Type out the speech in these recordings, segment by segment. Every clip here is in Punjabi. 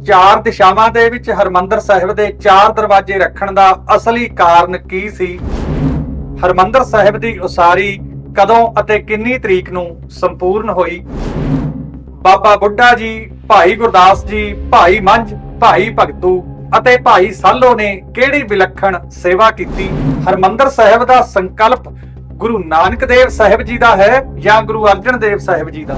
ਚਾਰ ਦਿਸ਼ਾਵਾਂ ਦੇ ਵਿੱਚ ਹਰਮੰਦਰ ਸਾਹਿਬ ਦੇ ਚਾਰ ਦਰਵਾਜ਼ੇ ਰੱਖਣ ਦਾ ਅਸਲੀ ਕਾਰਨ ਕੀ ਸੀ? ਹਰਮੰਦਰ ਸਾਹਿਬ ਦੀ ਉਸਾਰੀ ਕਦੋਂ ਅਤੇ ਕਿੰਨੀ ਤਰੀਕ ਨੂੰ ਸੰਪੂਰਨ ਹੋਈ? ਬਾਬਾ ਬੁੱਢਾ ਜੀ, ਭਾਈ ਗੁਰਦਾਸ ਜੀ, ਭਾਈ ਮੰਝ, ਭਾਈ ਭਗਤੂ ਅਤੇ ਭਾਈ ਸਾਲੋ ਨੇ ਕਿਹੜੀ ਵਿਲੱਖਣ ਸੇਵਾ ਕੀਤੀ? ਹਰਮੰਦਰ ਸਾਹਿਬ ਦਾ ਸੰਕਲਪ ਗੁਰੂ ਨਾਨਕ ਦੇਵ ਸਾਹਿਬ ਜੀ ਦਾ ਹੈ ਜਾਂ ਗੁਰੂ ਅਰਜਨ ਦੇਵ ਸਾਹਿਬ ਜੀ ਦਾ?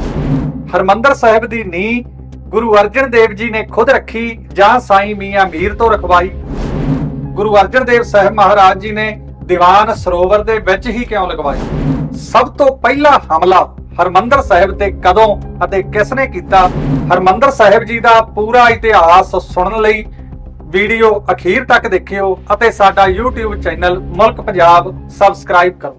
ਹਰਮੰਦਰ ਸਾਹਿਬ ਦੀ ਨੀਂਹ ਗੁਰੂ ਅਰਜਨ ਦੇਵ ਜੀ ਨੇ ਖੁਦ ਰੱਖੀ ਜਾਂ ਸਾਈਂ ਮੀਆਂ ਮੀਰ ਤੋਂ ਰਖਵਾਈ? ਗੁਰੂ ਅਰਜਨ ਦੇਵ ਸਾਹਿਬ ਮਹਾਰਾਜ ਜੀ ਨੇ ਦੀਵਾਨ ਸਰੋਵਰ ਦੇ ਵਿੱਚ ਹੀ ਕਿਉਂ ਲਗਵਾਇਆ? ਸਭ ਤੋਂ ਪਹਿਲਾ ਹਮਲਾ ਹਰਮੰਦਰ ਸਾਹਿਬ ਤੇ ਕਦੋਂ ਅਤੇ ਕਿਸ ਨੇ ਕੀਤਾ? ਹਰਮੰਦਰ ਸਾਹਿਬ ਜੀ ਦਾ ਪੂਰਾ ਇਤਿਹਾਸ ਸੁਣਨ ਲਈ ਵੀਡੀਓ ਅਖੀਰ ਤੱਕ ਦੇਖਿਓ ਅਤੇ ਸਾਡਾ YouTube ਚੈਨਲ ਮੁਲਕ ਪੰਜਾਬ ਸਬਸਕ੍ਰਾਈਬ ਕਰੋ।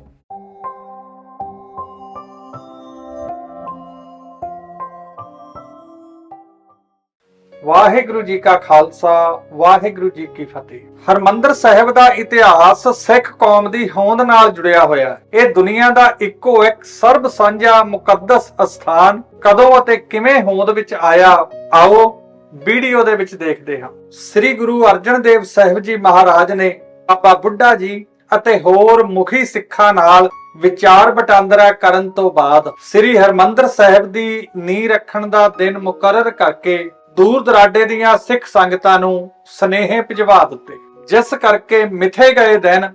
ਵਾਹਿਗੁਰੂ ਜੀ ਕਾ ਖਾਲਸਾ, ਵਾਹਿਗੁਰੂ ਜੀ ਕੀ ਫਤਿਹ। ਹਰਮੰਦਰ ਸਾਹਿਬ ਦਾ ਇਤਿਹਾਸ ਸਿੱਖ ਕੌਮ ਦੀ ਹੋਂਦ ਨਾਲ ਜੁੜਿਆ ਹੋਇਆ ਹੈ। ਇਹ ਦੁਨੀਆ ਦਾ ਇੱਕੋ ਇੱਕ ਸਰਬ ਸਾਂਝਾ ਮੁਕੱਦਸ ਅਸਥਾਨ ਕਦੋਂ ਅਤੇ ਕਿਵੇਂ ਹੋਂਦ ਵਿੱਚ ਆਇਆ, ਆਓ ਵੀਡੀਓ ਦੇ ਵਿੱਚ ਦੇਖਦੇ ਹਾਂ। ਸ੍ਰੀ ਗੁਰੂ ਅਰਜਨ ਦੇਵ ਸਾਹਿਬ ਜੀ ਮਹਾਰਾਜ ਨੇ ਬਾਬਾ ਬੁੱਢਾ ਜੀ ਅਤੇ ਹੋਰ ਮੁਖੀ ਸਿੱਖਾਂ ਨਾਲ ਵਿਚਾਰ ਵਟਾਂਦਰਾ ਕਰਨ ਤੋਂ ਬਾਅਦ ਸ੍ਰੀ ਹਰਮੰਦਰ ਸਾਹਿਬ ਦੀ ਨੀਂਹ ਰੱਖਣ ਦਾ ਦਿਨ ਮੁਕਰਰ ਕਰਕੇ ਦੂਰ ਦਰਾਡੇ ਦੀਆਂ ਸਿੱਖ ਸੰਗਤਾਂ ਨੂੰ ਸਨੇਹੇ ਭਿਜਵਾ ਦਿੱਤੇ, ਜਿਸ ਕਰਕੇ ਮਿਥੇ ਗਏ ਦਿਨ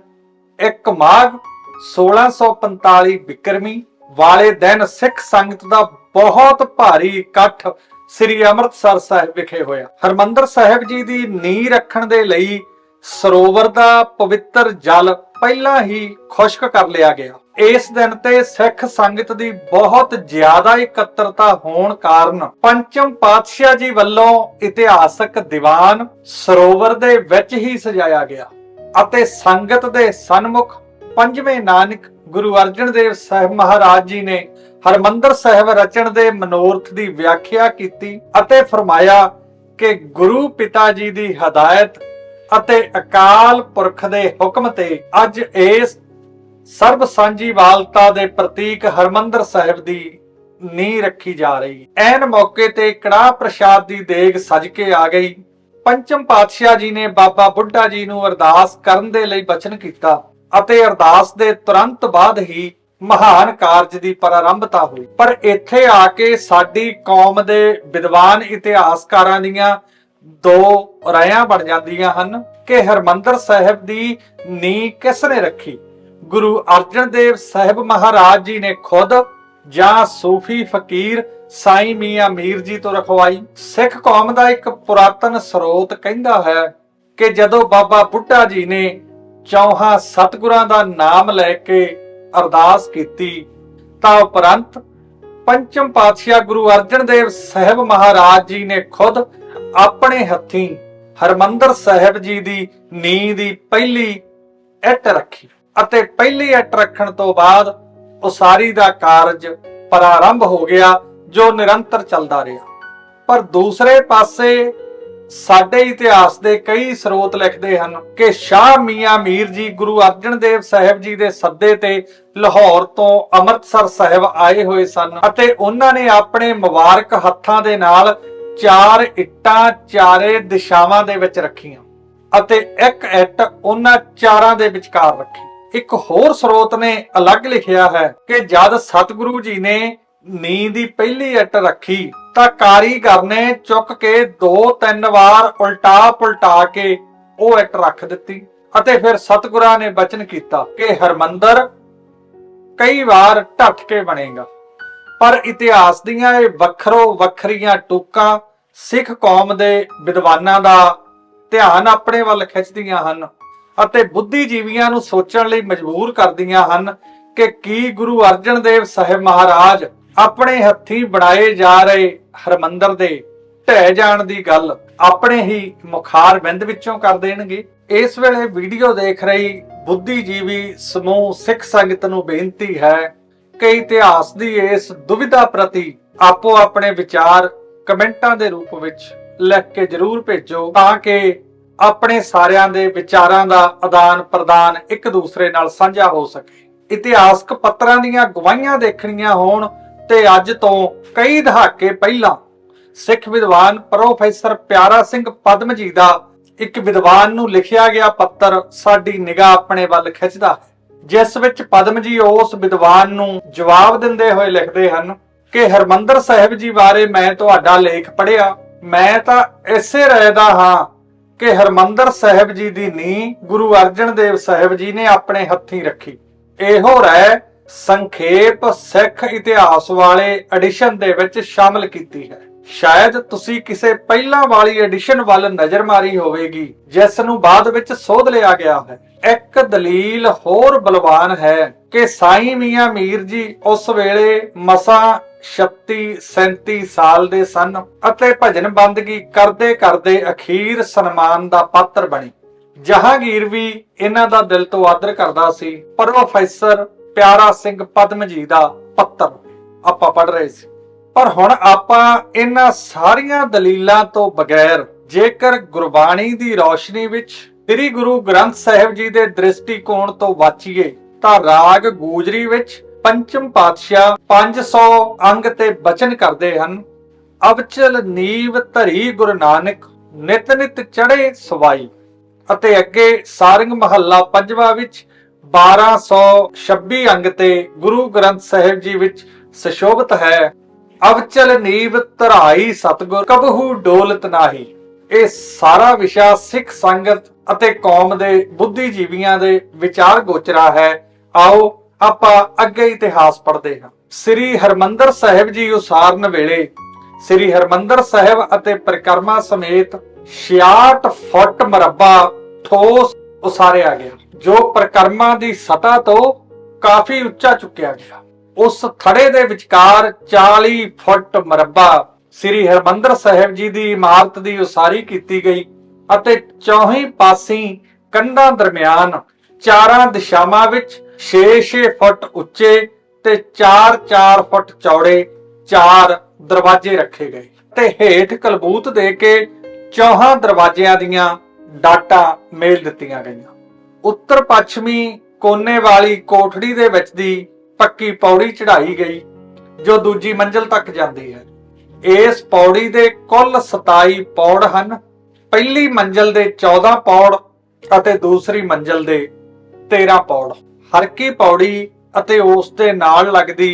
1 ਮਾਘ 1645 ਬਿਕਰਮੀ ਵਾਲੇ ਦਿਨ ਸਿੱਖ ਸੰਗਤ ਦਾ ਬਹੁਤ ਭਾਰੀ ਇਕੱਠ ਸ੍ਰੀ ਅੰਮ੍ਰਿਤਸਰ ਸਾਹਿਬ ਵਿਖੇ ਹੋਇਆ। ਹਰਮੰਦਰ ਸਾਹਿਬ ਜੀ ਦੀ ਨੀਂਹ ਰੱਖਣ ਦੇ ਲਈ ਸਰੋਵਰ ਦਾ ਪਵਿੱਤਰ ਜਲ ਪਹਿਲਾਂ ਹੀ ਖੁਸ਼ਕ ਕਰ ਲਿਆ ਗਿਆ। ਇਸ ਦਿਨ ਤੇ ਸਿੱਖ ਸੰਗਤ ਦੀ ਬਹੁਤ ਜ਼ਿਆਦਾ ਇਕੱਤਰਤਾ ਹੋਣ ਕਾਰਨ ਪੰਚਮ ਪਾਤਸ਼ਾਹ ਜੀ ਵੱਲੋਂ ਇਤਿਹਾਸਕ ਦੀਵਾਨ ਸਰੋਵਰ ਦੇ ਵਿੱਚ ਹੀ ਸਜਾਇਆ ਗਿਆ ਅਤੇ ਸੰਗਤ ਦੇ ਸਨਮੁਖ ਪੰਜਵੇਂ ਨਾਨਕ ਗੁਰੂ ਅਰਜਨ ਦੇਵ ਸਾਹਿਬ ਮਹਾਰਾਜ ਜੀ ਨੇ ਹਰਮੰਦਰ ਸਾਹਿਬ ਰਚਣ ਦੇ ਮਨੋਰਥ ਦੀ ਵਿਆਖਿਆ ਕੀਤੀ ਅਤੇ ਫਰਮਾਇਆ ਕਿ ਗੁਰੂ ਪਿਤਾ ਜੀ ਦੀ ਹਦਾਇਤ ਅਤੇ ਅਕਾਲ ਪੁਰਖ ਦੇ ਹੁਕਮ ਤੇ ਅੱਜ ਇਸ ਸਰਬ ਸਾਂਝੀਵਾਲਤਾ ਦੇ ਪ੍ਰਤੀਕ ਹਰਮੰਦਰ ਸਾਹਿਬ ਦੀ ਨੀਂਹ ਰੱਖੀ ਜਾ ਰਹੀ। ਐਨ ਮੌਕੇ ਤੇ ਕੜਾਹ ਪ੍ਰਸ਼ਾਦ ਦੀ ਦੇਗ ਸਜ ਕੇ ਆ ਗਈ। ਪੰਚਮ ਪਾਤਸ਼ਾਹ ਜੀ ਨੇ ਬਾਬਾ ਬੁੱਢਾ ਜੀ ਨੂੰ ਅਰਦਾਸ ਕਰਨ ਦੇ ਲਈ ਬਚਨ ਕੀਤਾ ਅਤੇ ਅਰਦਾਸ ਦੇ ਤੁਰੰਤ ਬਾਅਦ ਹੀ ਮਹਾਨ ਕਾਰਜ ਦੀ ਪ੍ਰਾਰੰਭਤਾ ਹੋਈ। ਪਰ ਇੱਥੇ ਆ ਕੇ ਸਾਡੀ ਕੌਮ ਦੇ ਵਿਦਵਾਨ ਇਤਿਹਾਸਕਾਰਾਂ ਦੀਆਂ ਦੋ ਰਾਇਆਂ ਬਣ ਜਾਂਦੀਆਂ ਹਨ ਕਿ ਹਰਮੰਦਰ ਸਾਹਿਬ ਦੀ ਨੀਂਹ ਕਿਸ ਨੇ ਰੱਖੀ? ਗੁਰੂ ਅਰਜਨ ਦੇਵ ਸਾਹਿਬ ਮਹਾਰਾਜ ਜੀ ਨੇ ਖੁਦ ਜਾਂ ਸੂਫੀ ਫਕੀਰ ਸਾਈਂ ਮੀਆਂ ਮੀਰ ਜੀ ਤੋਂ ਰਖਵਾਈ? ਸਿੱਖ ਕੌਮ ਦਾ ਇੱਕ ਪੁਰਾਤਨ ਸਰੋਤ ਕਹਿੰਦਾ ਹੈ ਕਿ ਜਦੋਂ ਬਾਬਾ ਬੁੱਢਾ ਜੀ ਨੇ ਚੌਹਾਂ ਸਤਿਗੁਰਾਂ ਦਾ ਨਾਮ ਲੈ ਕੇ ਅਰਦਾਸ ਕੀਤੀ ਤਾਂ ਉਪਰੰਤ ਪੰਚਮ ਪਾਤਸ਼ਾਹ ਗੁਰੂ ਅਰਜਨ ਦੇਵ ਸਾਹਿਬ ਮਹਾਰਾਜ ਜੀ ਨੇ ਖੁਦ ਆਪਣੇ ਹੱਥੀਂ ਹਰਮੰਦਰ ਸਾਹਿਬ ਜੀ ਦੀ ਨੀਂਹ ਦੀ ਪਹਿਲੀ ਇੱਟ ਰੱਖੀ ਅਤੇ ਪਹਿਲੀ ਇੱਟ ਰੱਖਣ ਤੋਂ ਬਾਅਦ ਉਸਾਰੀ ਦਾ ਕਾਰਜ ਪ੍ਰਾਰੰਭ ਹੋ ਗਿਆ ਜੋ ਨਿਰੰਤਰ ਚੱਲਦਾ ਰਿਹਾ। ਪਰ ਦੂਸਰੇ ਪਾਸੇ ਸਾਡੇ ਇਤਿਹਾਸ ਦੇ ਕਈ ਸਰੋਤ ਲਿਖਦੇ ਹਨ ਕਿ ਸ਼ਾਹ ਮੀਆਂ ਮੀਰ ਜੀ ਗੁਰੂ ਅਰਜਨ ਦੇਵ ਸਾਹਿਬ ਜੀ ਦੇ ਸੱਦੇ ਤੇ ਲਾਹੌਰ ਤੋਂ ਅੰਮ੍ਰਿਤਸਰ ਸਾਹਿਬ ਆਏ ਹੋਏ ਸਨ ਅਤੇ ਉਹਨਾਂ ਨੇ ਆਪਣੇ ਮੁਬਾਰਕ ਹੱਥਾਂ ਦੇ ਨਾਲ 4 ਇੱਟਾਂ ਚਾਰੇ ਦਿਸ਼ਾਵਾਂ ਦੇ ਵਿੱਚ ਰੱਖੀਆਂ ਅਤੇ ਇੱਕ ਇੱਟ ਉਹਨਾਂ ਚਾਰਾਂ ਦੇ ਵਿਚਕਾਰ ਰੱਖੀ। ਇੱਕ ਹੋਰ ਸਰੋਤ ਨੇ ਅਲੱਗ ਲਿਖਿਆ ਹੈ ਕਿ ਜਦ ਸਤਿਗੁਰੂ ਜੀ ਨੇ ਨੀਂਹ ਦੀ ਪਹਿਲੀ ਇੱਟ ਰੱਖੀ ਤਾਂ ਕਾਰੀਗਰ ਨੇ ਚੁੱਕ ਕੇ 2-3 ਵਾਰ ਉਲਟਾ ਪੁਲਟਾ ਕੇ ਉਹ ਇੱਟ ਰੱਖ ਦਿੱਤੀ ਅਤੇ ਫਿਰ ਸਤਿਗੁਰਾਂ ਨੇ ਬਚਨ ਕੀਤਾ ਕਿ ਹਰਮੰਦਰ ਕਈ ਵਾਰ ਢੱਠ ਕੇ ਬਣੇਗਾ। ਪਰ ਇਤਿਹਾਸ ਦੀਆਂ ਇਹ ਵੱਖਰੋ ਵੱਖਰੀਆਂ ਟੂਕਾਂ ਸਿੱਖ ਕੌਮ ਦੇ ਵਿਦਵਾਨਾਂ ਦਾ ਧਿਆਨ ਆਪਣੇ ਵੱਲ ਖਿੱਚਦੀਆਂ ਹਨ ਅਤੇ ਬੁੱਧੀਜੀਵੀਆਂ ਨੂੰ ਸੋਚਣ ਲਈ ਮਜਬੂਰ ਕਰਦੀਆਂ ਹਨ ਕਿ ਕੀ ਗੁਰੂ ਅਰਜਨ ਦੇਵ ਸਾਹਿਬ ਮਹਾਰਾਜ ਆਪਣੇ ਹੱਥੀਂ ਬਣਾਏ ਜਾ ਰਹੇ ਹਰਮੰਦਰ ਦੇ ਢਹਿ ਜਾਣ ਦੀ ਗੱਲ ਆਪਣੇ ਹੀ ਮੁਖਾਰ ਬਿੰਦ ਵਿੱਚੋਂ ਕਰ ਦੇਣਗੇ? ਇਸ ਵੇਲੇ ਵੀਡੀਓ ਦੇਖ ਰਹੀ ਬੁੱਧੀਜੀਵੀ ਸਮੂਹ ਸਿੱਖ ਸੰਗਤ ਨੂੰ ਬੇਨਤੀ ਹੈ ਕਿ ਇਤਿਹਾਸ ਦੀ ਇਸ ਦੁਵਿਧਾ ਪ੍ਰਤੀ ਆਪੋ ਆਪਣੇ ਵਿਚਾਰ ਕਮੈਂਟਾਂ ਦੇ ਰੂਪ ਵਿੱਚ ਲਿਖ ਕੇ ਜ਼ਰੂਰ ਭੇਜੋ ਤਾਂ ਕਿ ਆਪਣੇ ਸਾਰਿਆਂ ਦੇ ਵਿਚਾਰਾਂ ਦਾ ਆਦਾਨ ਪ੍ਰਦਾਨ ਇੱਕ ਦੂਸਰੇ ਨਾਲ ਸਾਂਝਾ ਹੋ ਸਕੇ। ਇਤਿਹਾਸਕ ਪੱਤਰਾਂ ਦੀਆਂ ਗਵਾਹੀਆਂ ਦੇਖਣੀਆਂ ਹੋਣ ਤੇ ਅੱਜ ਤੋਂ ਕਈ ਦਹਾਕੇ ਪਹਿਲਾਂ ਸਿੱਖ ਵਿਦਵਾਨ ਪ੍ਰੋਫੈਸਰ ਪਿਆਰਾ ਸਿੰਘ ਪਦਮ ਜੀ ਦਾ ਇੱਕ ਵਿਦਵਾਨ ਨੂੰ ਲਿਖਿਆ ਗਿਆ ਪੱਤਰ ਸਾਡੀ ਨਿਗਾਹ ਆਪਣੇ ਵੱਲ ਖਿੱਚਦਾ ਹੈ, ਜਿਸ ਵਿੱਚ ਪਦਮ ਜੀ ਉਸ ਵਿਦਵਾਨ ਨੂੰ ਜਵਾਬ ਦਿੰਦੇ ਹੋਏ ਲਿਖਦੇ ਹਨ ਕਿ ਹਰਮੰਦਰ ਸਾਹਿਬ ਜੀ ਬਾਰੇ ਮੈਂ ਤੁਹਾਡਾ ਲੇਖ ਪੜ੍ਹਿਆ। ਮੈਂ ਤਾਂ ਇਸੇ ਰਾਏ ਦਾ ਹਾਂ ਕਿ ਹਰਮੰਦਰ ਸਾਹਿਬ ਜੀ ਦੀ ਨੀਂਹ ਗੁਰੂ ਅਰਜਨ ਦੇਵ ਸਾਹਿਬ ਜੀ ਨੇ ਆਪਣੇ ਹੱਥੀਂ ਰੱਖੀ। ਇਹੋ ਰਾਏ ਸੰਖੇਪ ਸਿੱਖ ਇਤਿਹਾਸ ਵਾਲੇ ਐਡੀਸ਼ਨ ਦੇ ਵਿੱਚ ਸ਼ਾਮਲ ਕੀਤੀ ਹੈ। ਸ਼ਾਇਦ ਤੁਸੀਂ ਕਿਸੇ ਪਹਿਲਾਂ ਵਾਲੀ ਐਡੀਸ਼ਨ ਵੱਲ ਨਜ਼ਰ ਮਾਰੀ ਹੋਵੇਗੀ, ਜਿਸ ਨੂੰ ਬਾਅਦ ਵਿੱਚ ਸੋਧ ਲਿਆ ਗਿਆ ਹੈ। ਇੱਕ ਦਲੀਲ ਹੋਰ ਬਲਵਾਨ ਹੈ ਕਿ ਸਾਈਂ ਮੀਆਂ ਮੀਰ ਜੀ ਉਸ ਵੇਲੇ ਮਸਾਂ 36-37 ਸਾਲ ਦੇ ਸਨ ਅਤੇ ਭਜਨ ਬੰਦਗੀ ਕਰਦੇ ਕਰਦੇ ਅਖੀਰ ਸਨਮਾਨ ਦਾ ਪਾਤਰ ਬਣੇ। ਜਹਾਂਗੀਰ ਵੀ ਇਹਨਾਂ ਦਾ ਦਿਲ ਤੋਂ ਆਦਰ ਕਰਦਾ ਸੀ। ਪ੍ਰੋਫੈਸਰ ਪਿਆਰਾ ਸਿੰਘ ਪਦਮ ਜੀ ਦਾ ਪੱਤਰ ਆਪਾਂ ਪੜ੍ਹ ਰਹੇ ਸੀ। ਪਰ ਹੁਣ ਆਪਾਂ ਇਹਨਾਂ ਸਾਰੀਆਂ ਦਲੀਲਾਂ ਤੋਂ ਬਗੈਰ ਜੇਕਰ ਗੁਰਬਾਣੀ ਦੀ ਰੌਸ਼ਨੀ ਵਿੱਚ ਸ੍ਰੀ ਗੁਰੂ ਗ੍ਰੰਥ ਸਾਹਿਬ ਜੀ ਦੇ ਦ੍ਰਿਸ਼ਟੀਕੋਣ ਤੋਂ ਵਾਚੀਏ ਤਾਂ ਰਾਗ ਗੂਜਰੀ ਵਿੱਚ ਪੰਚਮ ਪਾਤਸ਼ਾਹ 500 ਅੰਗ ਤੇ ਬਚਨ ਕਰਦੇ ਹਨ। ਅਵਚਲ ਨੀਵ ਧਰੀ ਗੁਰੂ ਨਾਨਕ ਨਿਤ ਨਿਤ ਚੜੇ ਸਵਾਈ। ਅਤੇ ਅੱਗੇ ਸਾਰੰਗ ਮਹੱਲਾ ਪੰਜਵਾਂ ਵਿੱਚ 1226 ਅੰਗ ਤੇ ਗੁਰੂ ਗ੍ਰੰਥ ਸਾਹਿਬ ਜੀ ਵਿੱਚ ਸੁਸ਼ੋਭਿਤ ਹੈ, ਅਵਚਲ ਨੀਵ ਧਰਾਈ ਸਤਿਗੁਰ ਕਬਹੂ ਡੋਲਤ ਨਾਹੀ। ਇਹ ਸਾਰਾ ਵਿਸ਼ਾ ਸਿੱਖ ਸੰਗਤ ਅਤੇ ਕੌਮ ਦੇ ਬੁੱਧੀਜੀਵੀਆਂ ਦੇ ਵਿਚਾਰ ਗੋਚਰਾ ਹੈ। ਆਓ ਆਪਾਂ ਅੱਗੇ ਇਤਿਹਾਸ ਪੜ੍ਹਦੇ ਹਾਂ। ਸ੍ਰੀ ਹਰਮੰਦਰ ਸਾਹਿਬ ਜੀ ਉਸਾਰਨ ਵੇਲੇ ਸ੍ਰੀ ਹਰਮੰਦਰ ਸਾਹਿਬ ਅਤੇ ਪਰਿਕਰਮਾ ਸਮੇਤ 66 ਫੁੱਟ ਮਰਬਾ ਠੋਸ ਉਸਾਰਿਆ ਗਿਆ, ਜੋ ਪਰਿਕਰਮਾ ਦੀ ਸਤ੍ਹਾ ਤੋਂ ਕਾਫੀ ਉੱਚਾ ਚੁੱਕਿਆ ਗਿਆ। ਉਸ ਥੜੇ ਦੇ ਵਿਚਕਾਰ 40 ਫੁੱਟ ਮਰਬਾ ਸ੍ਰੀ ਹਰਮੰਦਰ ਸਾਹਿਬ ਜੀ ਦੀ ਇਮਾਰਤ ਦੀ ਉਸਾਰੀ ਕੀਤੀ ਗਈ ਅਤੇ ਚੌਹੀਂ ਪਾਸੀਂ ਕੰਧਾਂ ਦਰਮਿਆਨ ਚਾਰਾਂ ਦਿਸ਼ਾਵਾਂ ਵਿੱਚ 6-6 ਫੁੱਟ ਉੱਚੇ ਤੇ 4-4 ਫੁੱਟ ਚੌੜੇ 4 ਦਰਵਾਜ਼ੇ ਰੱਖੇ ਗਏ ਤੇ ਹੇਠ ਕਲਬੂਤ ਦੇ ਕੇ ਚੌਹਾਂ ਦਰਵਾਜ਼ਿਆਂ ਦੀਆਂ ਡਾਟਾਂ ਮੇਲ ਦਿੱਤੀਆਂ ਗਈਆਂ। ਉੱਤਰ ਪੱਛਮੀ ਕੋਨੇ ਵਾਲੀ ਕੋਠੜੀ ਦੇ ਵਿੱਚ ਦੀ ਪੱਕੀ ਪੌੜੀ ਚੜਾਈ ਗਈ ਜੋ ਦੂਜੀ ਮੰਜ਼ਲ ਤੱਕ ਜਾਂਦੀ ਹੈ। ਇਸ ਪੌੜੀ ਦੇ ਕੁੱਲ 27 ਪੌੜ ਹਨ। ਪਹਿਲੀ ਮੰਜ਼ਲ ਦੇ 14 ਪੌੜ ਅਤੇ ਦੂਸਰੀ ਮੰਜ਼ਲ ਦੇ 13 ਪੌੜ। ਹਰਕੀ ਪੌੜੀ ਅਤੇ ਉਸ ਦੇ ਨਾਲ ਲੱਗਦੀ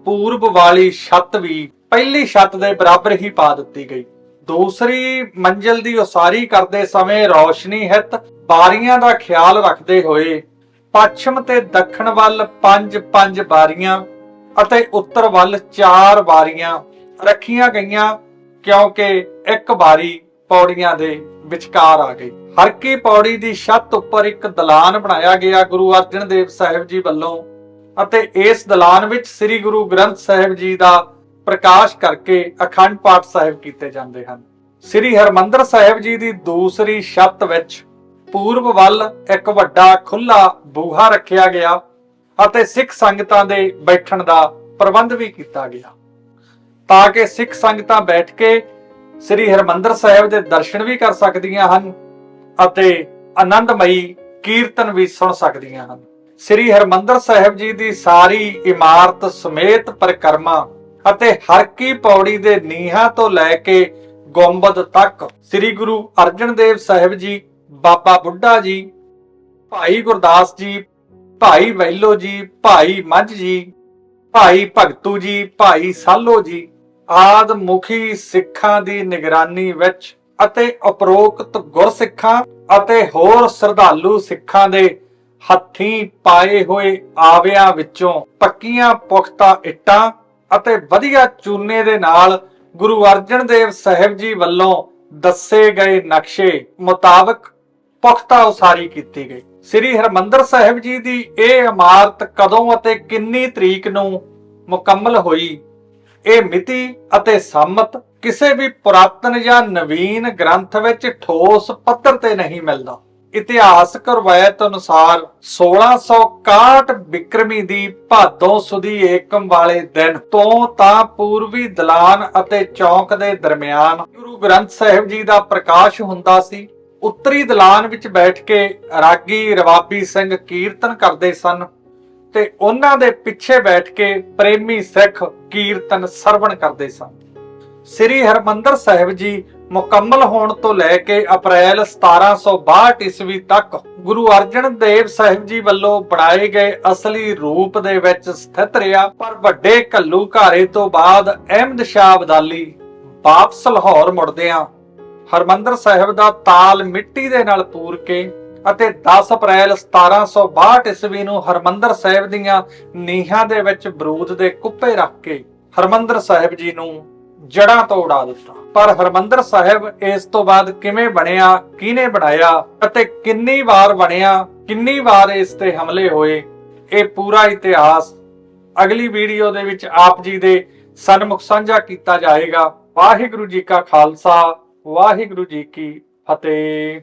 ਪੂਰਬ ਵਾਲੀ ਛੱਤ ਵੀ ਪਹਿਲੀ ਛੱਤ ਦੇ ਬਰਾਬਰ ਹੀ ਪਾ ਦਿੱਤੀ ਗਈ। ਦੂਸਰੀ ਮੰਜ਼ਲ ਦੀ ਉਸਾਰੀ ਕਰਦੇ ਸਮੇਂ ਰੌਸ਼ਨੀ ਹਿੱਤ ਬਾਰੀਆਂ ਦਾ ਖਿਆਲ ਰੱਖਦੇ ਹੋਏ ਪੱਛਮ ਤੇ ਦੱਖਣ ਵੱਲ 5-5 ਬਾਰੀਆਂ ਅਤੇ ਉੱਤਰ ਵੱਲ 4 ਬਾਰੀਆਂ ਰੱਖੀਆਂ ਗਈਆਂ, ਕਿਉਂਕਿ ਇੱਕ ਬਾਰੀ ਪੌੜੀਆਂ ਦੇ ਵਿਚਕਾਰ ਆ ਗਈ। ਹਰਕੀ ਪੌੜੀ ਦੀ ਛੱਤ ਉੱਪਰ ਇੱਕ ਦਲਾਨ ਬਣਾਇਆ ਗਿਆ ਗੁਰੂ ਅਰਜਨ ਦੇਵ ਸਾਹਿਬ ਜੀ ਵੱਲੋਂ ਅਤੇ ਇਸ ਦਲਾਨ ਵਿੱਚ ਸ੍ਰੀ ਗੁਰੂ ਗ੍ਰੰਥ ਸਾਹਿਬ ਜੀ ਦਾ ਪ੍ਰਕਾਸ਼ ਕਰਕੇ ਅਖੰਡ ਪਾਠ ਸਾਹਿਬ ਕੀਤੇ ਜਾਂਦੇ ਹਨ। ਸ੍ਰੀ ਹਰਮੰਦਰ ਸਾਹਿਬ ਜੀ ਦੀ ਦੂਸਰੀ ਛੱਤ ਵਿੱਚ ਪੂਰਬ ਵੱਲ ਇੱਕ ਵੱਡਾ ਖੁੱਲਾ ਬੂਹਾ ਰੱਖਿਆ ਗਿਆ ਅਤੇ ਸਿੱਖ ਸੰਗਤਾਂ ਦੇ ਬੈਠਣ ਦਾ ਪ੍ਰਬੰਧ ਵੀ ਕੀਤਾ ਗਿਆ ਤਾਂ ਕਿ ਸਿੱਖ ਸੰਗਤਾਂ ਬੈਠ ਕੇ ਸ੍ਰੀ ਹਰਮੰਦਰ ਸਾਹਿਬ ਦੇ ਦਰਸ਼ਨ ਵੀ ਕਰ ਸਕਦੀਆਂ ਹਨ ਅਤੇ ਆਨੰਦਮਈ ਕੀਰਤਨ ਵੀ ਸੁਣ ਸਕਦੀਆਂ ਹਨ। ਸ੍ਰੀ ਹਰਮੰਦਰ ਸਾਹਿਬ ਜੀ ਦੀ ਸਾਰੀ ਇਮਾਰਤ ਸਮੇਤ ਪਰਿਕਰਮਾ ਅਤੇ ਹਰਕੀ ਪੌੜੀ ਦੇ ਨੀਹਾਂ ਤੋਂ ਲੈ ਕੇ ਗੁੰਬਦ ਤੱਕ ਸ੍ਰੀ ਗੁਰੂ ਅਰਜਨ ਦੇਵ ਸਾਹਿਬ ਜੀ, ਬਾਬਾ ਬੁੱਢਾ ਜੀ, ਭਾਈ ਗੁਰਦਾਸ ਜੀ, ਭਾਈ ਵੈਲੋ ਜੀ, ਭਾਈ ਮੱਝ ਜੀ, ਭਾਈ ਭਗਤੂ ਜੀ, ਭਾਈ ਸਾਲੋ ਜੀ ਆਦਿ ਮੁਖੀ ਸਿੱਖਾਂ ਦੀ ਨਿਗਰਾਨੀ ਵਿੱਚ ਅਤੇ ਉਪਰੋਕਤ ਗੁਰਸਿੱਖਾਂ ਅਤੇ ਹੋਰ ਸ਼ਰਧਾਲੂ ਸਿੱਖਾਂ ਦੇ ਹੱਥੀਂ ਪਾਏ ਹੋਏ ਆਵਿਆਂ ਵਿੱਚੋਂ ਪੱਕੀਆਂ ਪੁਖਤਾ ਇੱਟਾਂ ਅਤੇ ਵਧੀਆ ਚੂਨੇ ਦੇ ਨਾਲ ਗੁਰੂ ਅਰਜਨ ਦੇਵ ਸਾਹਿਬ ਜੀ ਵੱਲੋਂ ਦੱਸੇ ਗਏ ਨਕਸ਼ੇ ਮੁਤਾਬਕ ਪੁਖਤਾ ਉਸਾਰੀ ਕੀਤੀ ਗਈ। ਸ੍ਰੀ ਹਰਮੰਦਰ ਸਾਹਿਬ ਜੀ ਦੀ ਇਹ ਇਮਾਰਤ ਕਦੋਂ ਅਤੇ ਕਿੰਨੀ ਤਰੀਕ ਨੂੰ ਮੁਕੰਮਲ ਹੋਈ, ਇਹ ਮਿਤੀ ਅਤੇ ਸੰਮਤ ਕਿਸੇ ਵੀ ਪੁਰਾਤਨ ਜਾਂ ਨਵੀਨ ਗ੍ਰੰਥ ਵਿੱਚ ਠੋਸ ਪੱਧਰ ਤੇ ਨਹੀਂ ਮਿਲਦਾ। ਇਤਿਹਾਸਕ ਰਵਾਇਤ ਅਨੁਸਾਰ 1661 ਬਿਕਰਮੀ ਦੀ ਭਾਦੋਂ ਸੁਦੀ ਏਕਮ ਵਾਲੇ ਦਿਨ ਤੋਂ ਤਾਂ ਪੂਰਬੀ ਦਲਾਨ ਅਤੇ ਚੌਂਕ ਦੇ ਦਰਮਿਆਨ ਗੁਰੂ ਗ੍ਰੰਥ ਸਾਹਿਬ ਜੀ ਦਾ ਪ੍ਰਕਾਸ਼ ਹੁੰਦਾ ਸੀ। ਉੱਤਰੀ ਦਲਾਨ ਵਿੱਚ ਬੈਠ ਕੇ ਰਾਗੀ ਰਵਾਬੀ ਸਿੰਘ ਕੀਰਤਨ ਕਰਦੇ ਸਨ ਤੇ ਉਹਨਾਂ ਦੇ ਪਿੱਛੇ ਬੈਠ ਕੇ ਪ੍ਰੇਮੀ ਸਿੱਖ ਕੀਰਤਨ ਸਰਵਣ ਕਰਦੇ ਸਨ। ਸ੍ਰੀ ਹਰਮੰਦਰ ਸਾਹਿਬ ਜੀ ਮੁਕੰਮਲ ਹੋਣ ਤੋਂ ਲੈ ਕੇ ਅਪ੍ਰੈਲ 1762 ਈਸਵੀ ਤੱਕ ਗੁਰੂ ਅਰਜਨ ਦੇਵ ਸਾਹਿਬ ਜੀ ਵੱਲੋਂ ਬਣਾਏ ਗਏ ਅਸਲੀ ਰੂਪ ਦੇ ਵਿੱਚ ਸਥਿਤ ਰਿਹਾ। ਪਰ ਵੱਡੇ ਘੱਲੂਘਾਰੇ ਤੋਂ ਬਾਅਦ ਅਹਿਮਦ ਸ਼ਾਹ ਅਬਦਾਲੀ ਵਾਪਸ ਲਾਹੌਰ ਮੁੜਦਿਆਂ ਹਰਮੰਦਰ ਸਾਹਿਬ ਦਾ ਤਾਲ ਮਿੱਟੀ ਦੇ ਨਾਲ ਪੂਰ ਕੇ ਅਤੇ 10 ਅਪ੍ਰੈਲ 1762 ਈਸਵੀ ਨੂੰ ਹਰਮੰਦਰ ਸਾਹਿਬ ਦੀਆਂ ਨੀਹਾਂ ਦੇ ਵਿੱਚ ਬਰੂਦ ਦੇ ਕੁੱਪੇ ਰੱਖ ਕੇ ਹਰਮੰਦਰ ਸਾਹਿਬ ਜੀ ਨੂੰ ਜੜ੍ਹਾਂ ਤੋਂ ਉਡਾ ਦਿੱਤਾ। ਪਰ ਹਰਮੰਦਰ ਸਾਹਿਬ ਇਸ ਤੋਂ ਬਾਅਦ ਕਿਵੇਂ ਬਣਿਆ, ਕਿਹਨੇ ਬਣਾਇਆ ਅਤੇ ਕਿੰਨੀ ਵਾਰ ਬਣਿਆ, ਕਿੰਨੀ ਵਾਰ ਇਸ ਤੇ ਹਮਲੇ ਹੋਏ, ਇਹ ਪੂਰਾ ਇਤਿਹਾਸ ਅਗਲੀ ਵੀਡੀਓ ਦੇ ਵਿੱਚ ਆਪ ਜੀ ਦੇ ਸਨਮੁਖ ਸਾਂਝਾ ਕੀਤਾ ਜਾਏਗਾ। ਵਾਹਿਗੁਰੂ ਜੀ ਕਾ ਖਾਲਸਾ, ਵਾਹਿਗੁਰੂ ਜੀ ਕੀ ਫਤਿਹ।